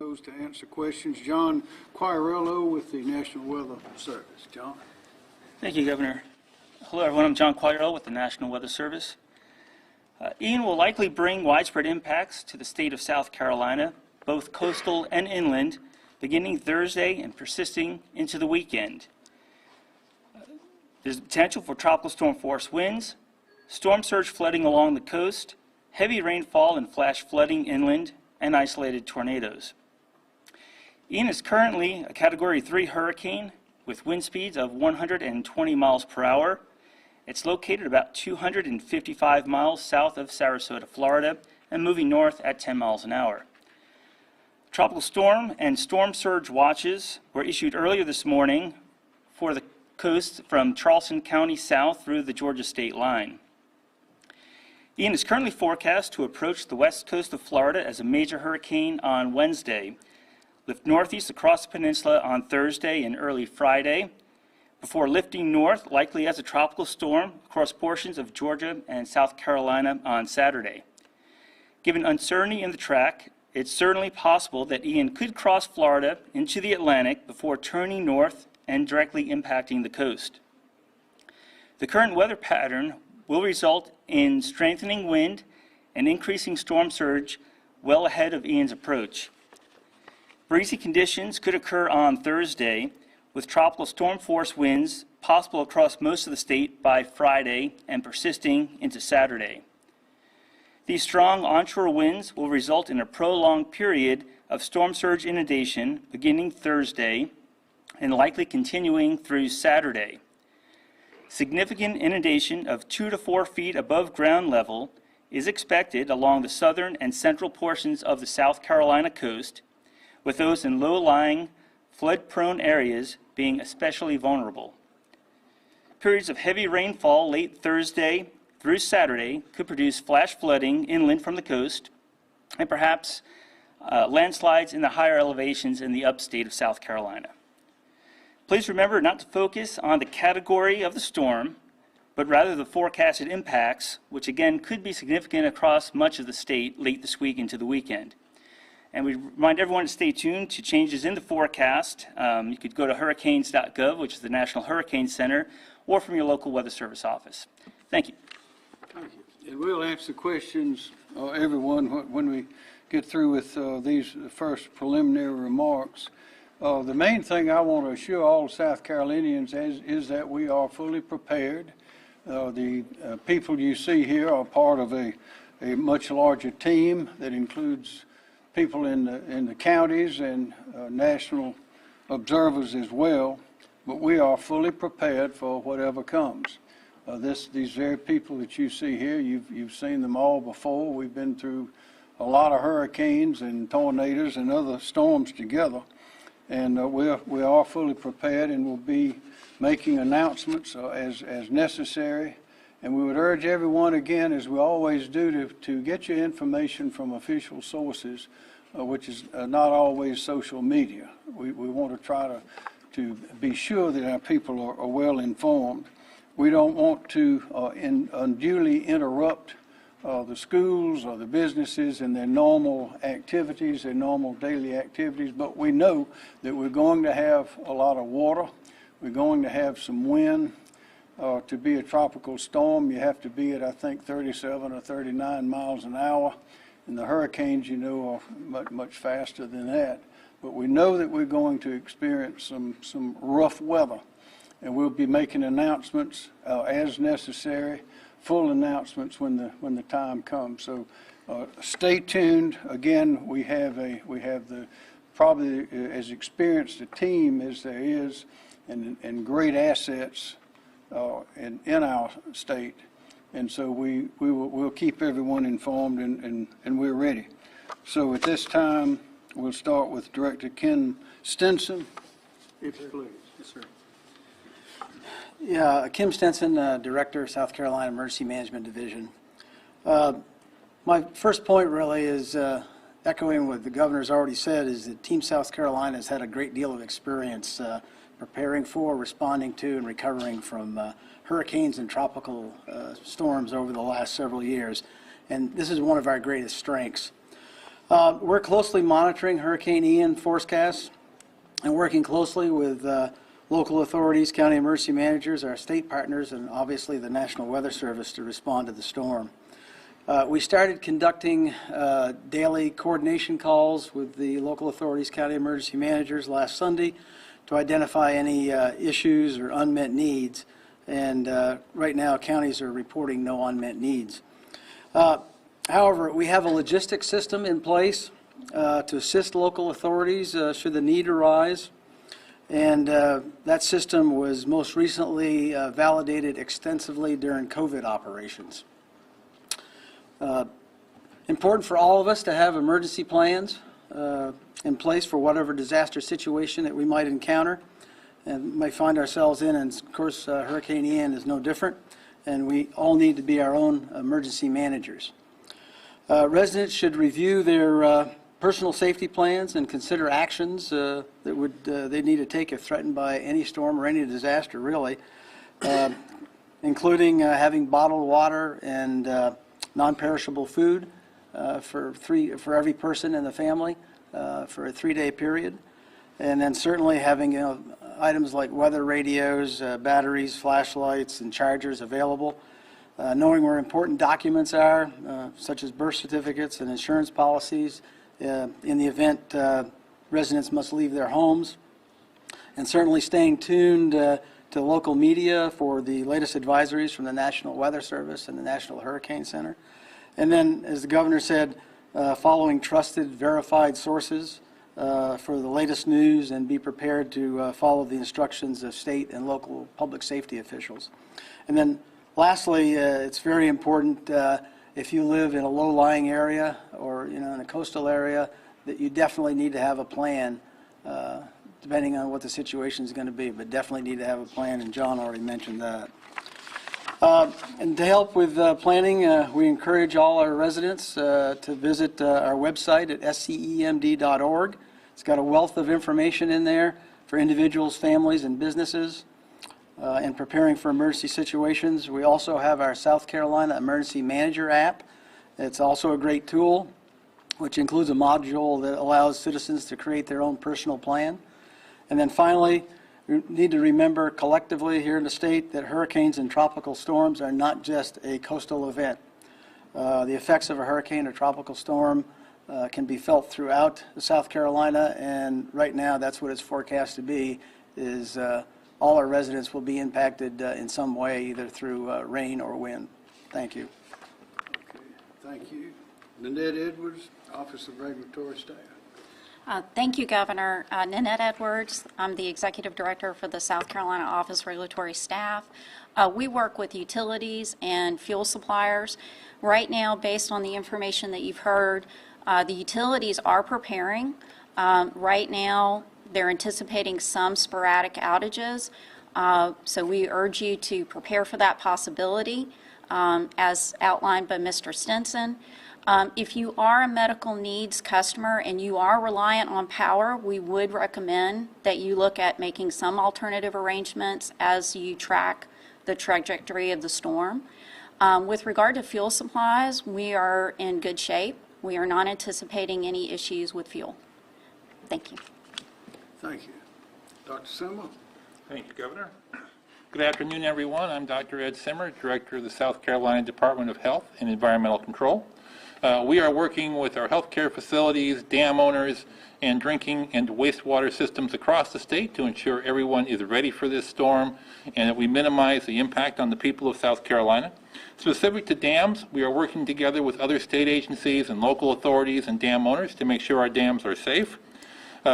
rose to answer questions. John Quirello with the National Weather Service. John. Thank you, Governor. Hello, everyone. I'm John Quirello with the National Weather Service. Ian will likely bring widespread impacts to the state of South Carolina, both coastal and inland, beginning Thursday and persisting into the weekend. There's potential for tropical storm force winds, storm surge flooding along the coast, heavy rainfall and flash flooding inland, and isolated tornadoes. Ian is currently a Category 3 hurricane with wind speeds of 120 miles per hour. It's located about 255 miles south of Sarasota, Florida, and moving north at 10 miles an hour. Tropical storm and storm surge watches were issued earlier this morning for the coast from Charleston County south through the Georgia state line. Ian is currently forecast to approach the west coast of Florida as a major hurricane on Wednesday, lift northeast across the peninsula on Thursday and early Friday, before lifting north, likely as a tropical storm, across portions of Georgia and South Carolina on Saturday. Given uncertainty in the track, it's certainly possible that Ian could cross Florida into the Atlantic before turning north and directly impacting the coast. The current weather pattern will result in strengthening wind and increasing storm surge well ahead of Ian's approach. Breezy conditions could occur on Thursday, with tropical storm force winds possible across most of the state by Friday and persisting into Saturday. These strong onshore winds will result in a prolonged period of storm surge inundation beginning Thursday and likely continuing through Saturday. Significant inundation of 2 to 4 feet above ground level is expected along the southern and central portions of the South Carolina coast, with those in low-lying, flood-prone areas being especially vulnerable. Periods of heavy rainfall late Thursday through Saturday could produce flash flooding inland from the coast and perhaps landslides in the higher elevations in the upstate of South Carolina. Please remember not to focus on the category of the storm, but rather the forecasted impacts, which again could be significant across much of the state late this week into the weekend. And we remind everyone to stay tuned to changes in the forecast. You could go to hurricanes.gov, which is the National Hurricane Center, or from your local Weather Service office. Thank you. Thank you. And we'll answer questions, everyone, when we get through with these first preliminary remarks. The main thing I want to assure all South Carolinians is that we are fully prepared. The people you see here are part of a much larger team that includes people in the counties and national observers as well, but we are fully prepared for whatever comes. These very people that you see here, you've seen them all before. We've been through a lot of hurricanes and tornadoes and other storms together, and we are fully prepared, and we'll be making announcements as necessary. And we would urge everyone, again, as we always do, to get your information from official sources, which is not always social media. We want to try to be sure that our people are well informed. We don't want to unduly interrupt the schools or the businesses in their normal activities, their normal daily activities, but we know that we're going to have a lot of water. We're going to have some wind. To be a tropical storm, you have to be at, I think, 37 or 39 miles an hour. And the hurricanes, you know, are much faster than that. But we know that we're going to experience some rough weather. And we'll be making announcements as necessary, full announcements when the time comes. So stay tuned. Again, we have the probably as experienced a team as there is, and great assets in our state, and so we'll keep everyone informed, and we're ready. So at this time, we'll start with Director Ken Stinson, if you please. Yes, sir. Yeah, Kim Stinson, Director, South Carolina Emergency Management Division. My first point really is echoing what the governor's already said, is that Team South Carolina has had a great deal of experience preparing for, responding to, and recovering from hurricanes and tropical storms over the last several years. And this is one of our greatest strengths. We're closely monitoring Hurricane Ian forecasts and working closely with local authorities, county emergency managers, our state partners, and obviously the National Weather Service to respond to the storm. We started conducting daily coordination calls with the local authorities, county emergency managers last Sunday to identify any issues or unmet needs. And right now, counties are reporting no unmet needs. However, we have a logistics system in place to assist local authorities should the need arise. And that system was most recently validated extensively during COVID operations. Important for all of us to have emergency plans in place for whatever disaster situation that we might encounter and might find ourselves in. And of course, Hurricane Ian is no different, and we all need to be our own emergency managers. Residents should review their personal safety plans and consider actions that they need to take if threatened by any storm or any disaster, really, including having bottled water and non-perishable food for every person in the family for a 3-day period, and then certainly having items like weather radios, batteries, flashlights, and chargers available. Knowing where important documents are, such as birth certificates and insurance policies, in the event residents must leave their homes, and certainly staying tuned to local media for the latest advisories from the National Weather Service and the National Hurricane Center. And then, as the governor said, following trusted, verified sources for the latest news, and be prepared to follow the instructions of state and local public safety officials. And then lastly, it's very important if you live in a low-lying area or in a coastal area, that you definitely need to have a plan, depending on what the situation is going to be, but definitely need to have a plan, and John already mentioned that. And to help with planning, we encourage all our residents to visit our website at scemd.org. It's got a wealth of information in there for individuals, families, and businesses in preparing for emergency situations. We also have our South Carolina Emergency Manager app. It's also a great tool, which includes a module that allows citizens to create their own personal plan. And then finally, we need to remember collectively here in the state that hurricanes and tropical storms are not just a coastal event. The effects of a hurricane or tropical storm can be felt throughout South Carolina, and right now that's what it's forecast to be, is all our residents will be impacted in some way, either through rain or wind. Thank you. Okay, thank you. Nanette Edwards, Office of Regulatory Staff. Thank you, Governor. Nanette Edwards. I'm the Executive Director for the South Carolina Office of Regulatory Staff. We work with utilities and fuel suppliers. Right now, based on the information that you've heard, the utilities are preparing. Right now, they're anticipating some sporadic outages. So we urge you to prepare for that possibility, as outlined by Mr. Stinson. If you are a medical needs customer and you are reliant on power, we would recommend that you look at making some alternative arrangements as you track the trajectory of the storm. With regard to fuel supplies, we are in good shape. We are not anticipating any issues with fuel. Thank you. Thank you. Dr. Simmer? Thank you, Governor. Good afternoon, everyone. I'm Dr. Ed Simmer, Director of the South Carolina Department of Health and Environmental Control. We are working with our healthcare facilities, dam owners, and drinking and wastewater systems across the state to ensure everyone is ready for this storm and that we minimize the impact on the people of South Carolina. Specific to dams, we are working together with other state agencies and local authorities and dam owners to make sure our dams are safe.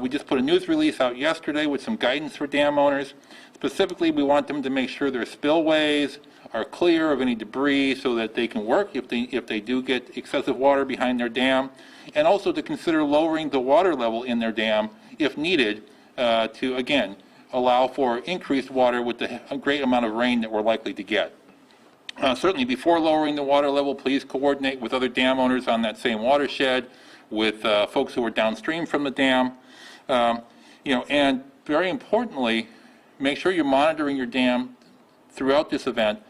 We just put a news release out yesterday with some guidance for dam owners. Specifically, we want them to make sure their spillways are clear of any debris so that they can work if they do get excessive water behind their dam, and also to consider lowering the water level in their dam if needed to, again, allow for increased water with the great amount of rain that we're likely to get. Certainly, before lowering the water level, please coordinate with other dam owners on that same watershed, with folks who are downstream from the dam. And very importantly, make sure you're monitoring your dam throughout this event.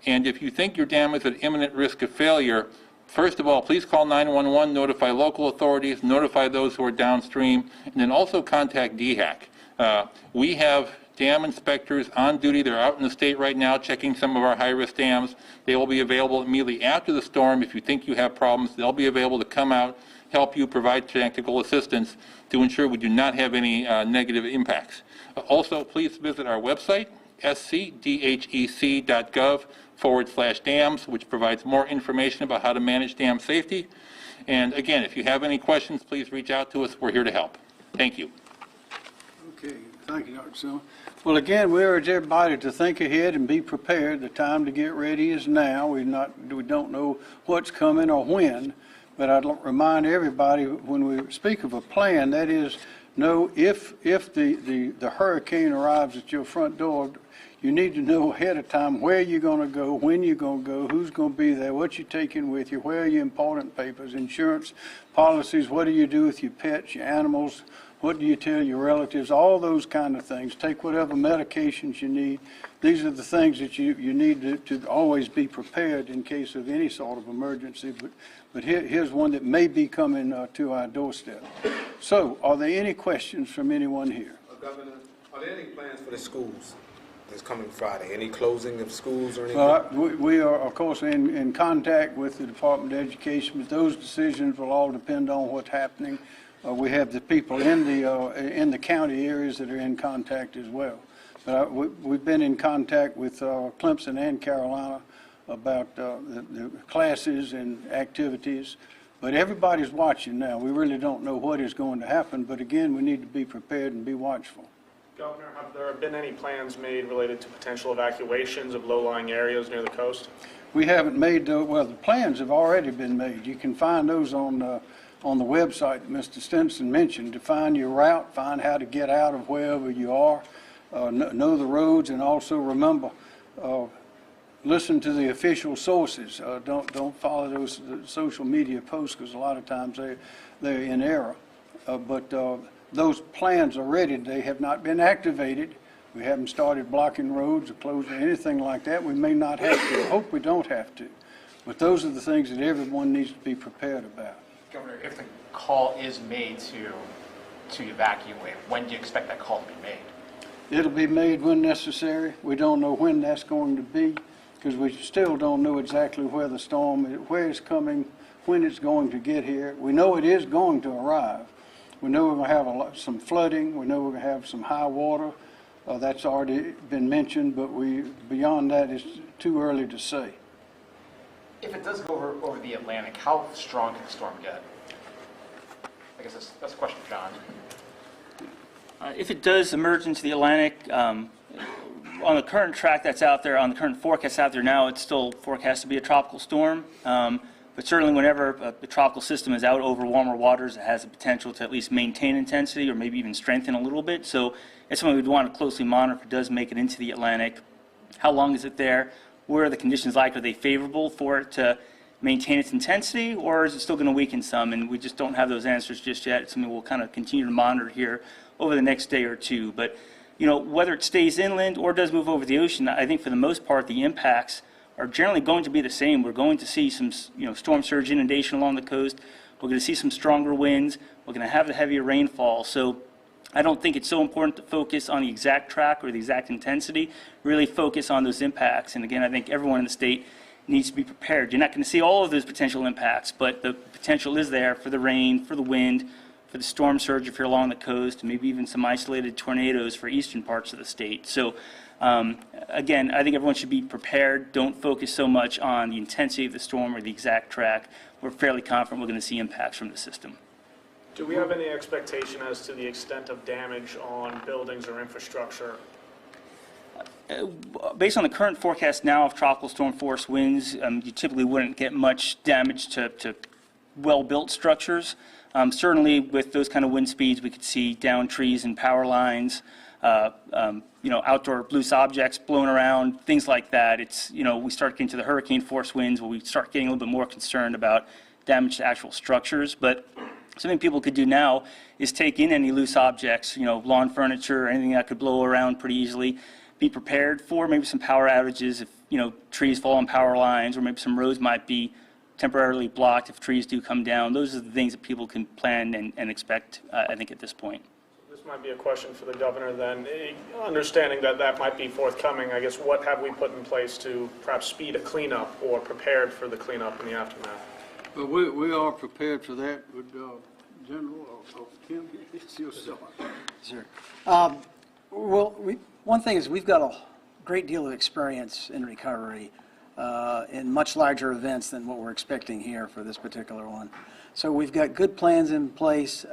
And if you think your dam is at imminent risk of failure, First of all, please call 911, notify local authorities, notify those who are downstream, and then also contact DHAC. We have dam inspectors on duty. They're out in the state right now checking some of our high-risk dams. They will be available immediately after the storm. If you think you have problems, they'll be available to come out, help you, provide technical assistance to ensure we do not have any negative impacts. Also, please visit our website, scdhec.gov/dams, which provides more information about how to manage dam safety. And again, if you have any questions, please reach out to us. We're here to help. Thank you. Okay, thank you, Dr. Siller. Well, again, we urge everybody to think ahead and be prepared. The time to get ready is now. We don't know what's coming or when, but I'd remind everybody when we speak of a plan, that is, know if the hurricane arrives at your front door, you need to know ahead of time where you're going to go, when you're going to go, who's going to be there, what you're taking with you, where are your important papers, insurance policies, what do you do with your pets, your animals, what do you tell your relatives, all those kind of things. Take whatever medications you need. These are the things that you need to always be prepared in case of any sort of emergency. But here's one that may be coming to our doorstep. So, are there any questions from anyone here? Governor, are there any plans for the schools this coming Friday? Any closing of schools or anything? Well, we are, of course, in contact with the Department of Education, but those decisions will all depend on what's happening. We have the people in the county areas that are in contact as well. But we've been in contact with Clemson and Carolina about the classes and activities. But everybody's watching now. We really don't know what is going to happen. But again, we need to be prepared and be watchful. Governor, have there been any plans made related to potential evacuations of low-lying areas near the coast? We haven't made, well, the plans have already been made. You can find those on the website that Mr. Stinson mentioned to find your route, find how to get out of wherever you are, know the roads, and also remember, listen to the official sources. Don't follow those social media posts because a lot of times they're in error. But those plans are ready. They have not been activated. We haven't started blocking roads or closing anything like that. We may not have to. I hope we don't have to. But those are the things that everyone needs to be prepared about. Governor, if the call is made to evacuate, when do you expect that call to be made? It'll be made when necessary. We don't know when that's going to be because we still don't know exactly where the storm is, where it's coming, when it's going to get here. We know it is going to arrive. We know we're going to have some flooding. We know we're going to have some high water. That's already been mentioned, but beyond that, it's too early to say. If it does go over the Atlantic, how strong can the storm get? I guess that's a question for John. If it does emerge into the Atlantic, on the current track that's out there, on the current forecast out there now, it's still forecast to be a tropical storm. But certainly whenever the tropical system is out over warmer waters, it has the potential to at least maintain intensity or maybe even strengthen a little bit. So it's something we'd want to closely monitor if it does make it into the Atlantic. How long is it there? What are the conditions like? Are they favorable for it to maintain its intensity, or is it still going to weaken some? And we just don't have those answers just yet. It's something we'll kind of continue to monitor here over the next day or two. But, whether it stays inland or does move over the ocean, I think for the most part the impacts are generally going to be the same. We're going to see some, storm surge inundation along the coast. We're going to see some stronger winds. We're going to have the heavier rainfall. So I don't think it's so important to focus on the exact track or the exact intensity, really focus on those impacts. And again, I think everyone in the state needs to be prepared. You're not going to see all of those potential impacts, but the potential is there for the rain, for the wind, for the storm surge if you're along the coast, and maybe even some isolated tornadoes for eastern parts of the state. So again, I think everyone should be prepared. Don't focus so much on the intensity of the storm or the exact track. We're fairly confident we're going to see impacts from the system. Do we have any expectation as to the extent of damage on buildings or infrastructure? Based on the current forecast now of tropical storm force winds, you typically wouldn't get much damage to well-built structures. Certainly with those kind of wind speeds, we could see down trees and power lines, outdoor loose objects blown around, things like that. It's, we start getting to the hurricane force winds where we start getting a little bit more concerned about damage to actual structures. But something people could do now is take in any loose objects, lawn furniture, anything that could blow around pretty easily. Be prepared for maybe some power outages if, trees fall on power lines, or maybe some roads might be temporarily blocked if trees do come down. Those are the things that people can plan and expect, I think, at this point. This might be a question for the governor then. Understanding that that might be forthcoming, I guess what have we put in place to perhaps speed a cleanup or prepared for the cleanup in the aftermath? But we are prepared for that with General or Kim, it's yourself. Sure. Well, one thing is we've got a great deal of experience in recovery in much larger events than what we're expecting here for this particular one. So we've got good plans in place.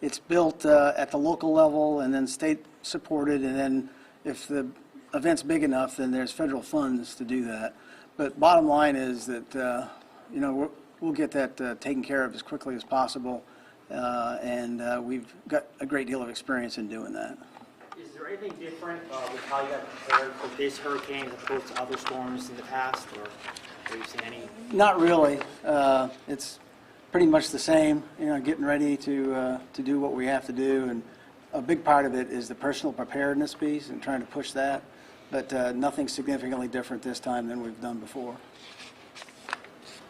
It's built at the local level and then state supported, and then if the event's big enough, then there's federal funds to do that. But bottom line is that we'll get that taken care of as quickly as possible, and we've got a great deal of experience in doing that. Is there anything different with how you got prepared for this hurricane as opposed to other storms in the past, or have you seen any? Not really. It's pretty much the same, getting ready to do what we have to do, and a big part of it is the personal preparedness piece and trying to push that, but nothing significantly different this time than we've done before.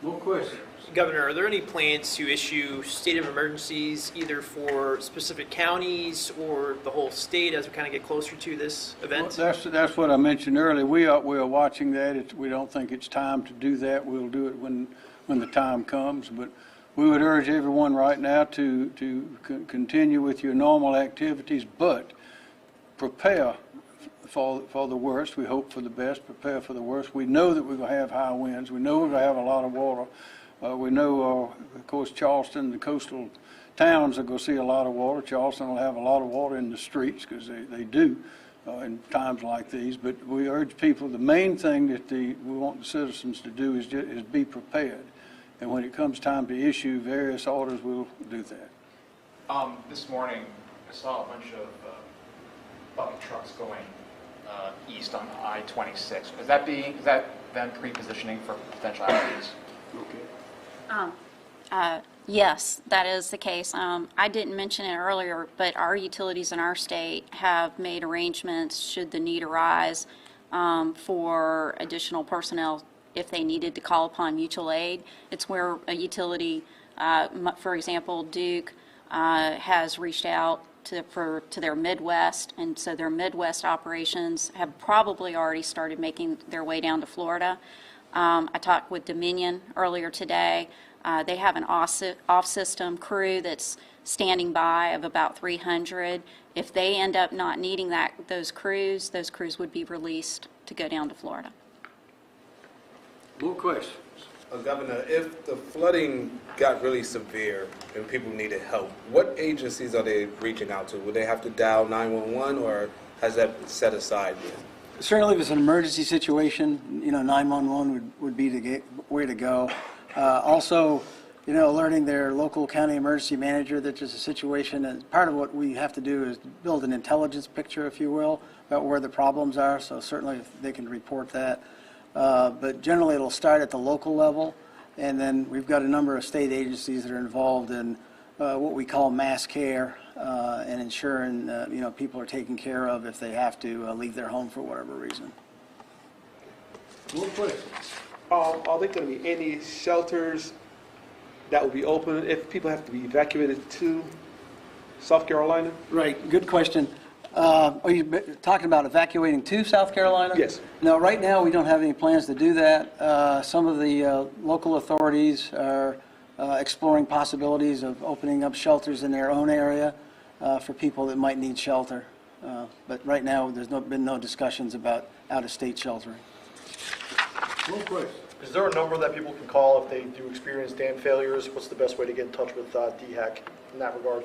More questions? Governor, are there any plans to issue state of emergencies either for specific counties or the whole state as we kind of get closer to this event? Well, that's what I mentioned earlier. We are watching that. We don't think it's time to do that. We'll do it when the time comes. But we would urge everyone right now to continue with your normal activities, but prepare for the worst. We hope for the best. Prepare for the worst. We know that we're going to have high winds. We know we're going to have a lot of water. We know, of course, Charleston, the coastal towns are going to see a lot of water. Charleston will have a lot of water in the streets because they do in times like these. But we urge people, the main thing that we want the citizens to do is be prepared. And when it comes time to issue various orders, we'll do that. This morning, I saw a bunch of bucket trucks going east on I-26. Is that them pre-positioning for potential outages? Okay. Yes, that is the case. I didn't mention it earlier, but our utilities in our state have made arrangements, should the need arise, for additional personnel if they needed to call upon mutual aid. It's where a utility, for example, Duke, has reached out to their Midwest, and so their Midwest operations have probably already started making their way down to Florida. I talked with Dominion earlier today. They have an off-system crew that's standing by of about 300. If they end up not needing those crews would be released to go down to Florida. More questions? Governor, if the flooding got really severe and people needed help, what agencies are they reaching out to? Would they have to dial 911, or has that been set aside yet? Certainly, if it's an emergency situation, 911 would be the way to go. Also, alerting their local county emergency manager that there's a situation. And part of what we have to do is build an intelligence picture, if you will, about where the problems are. So certainly, they can report that. But generally, it'll start at the local level, and then we've got a number of state agencies that are involved in what we call mass care and ensuring people are taken care of if they have to leave their home for whatever reason. More questions? Are there going to be any shelters that will be open if people have to be evacuated to South Carolina? Right, good question. Are you talking about evacuating to South Carolina? Yes. No, right now we don't have any plans to do that. Some of the local authorities are exploring possibilities of opening up shelters in their own area for people that might need shelter. But right now there's been no discussions about out-of-state sheltering. More questions? Is there a number that people can call if they do experience dam failures? What's the best way to get in touch with DHEC in that regard?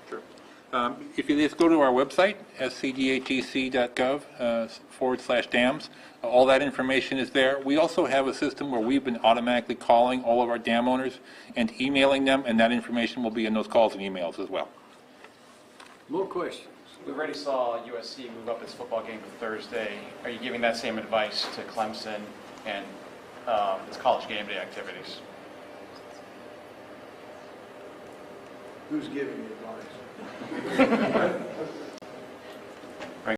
Sure. If you just go to our website, scdhec.gov/dams, all that information is there. We also have a system where we've been automatically calling all of our dam owners and emailing them, and that information will be in those calls and emails as well. More questions? We already saw USC move up its football game to Thursday. Are you giving that same advice to Clemson and its college game day activities? Who's giving advice?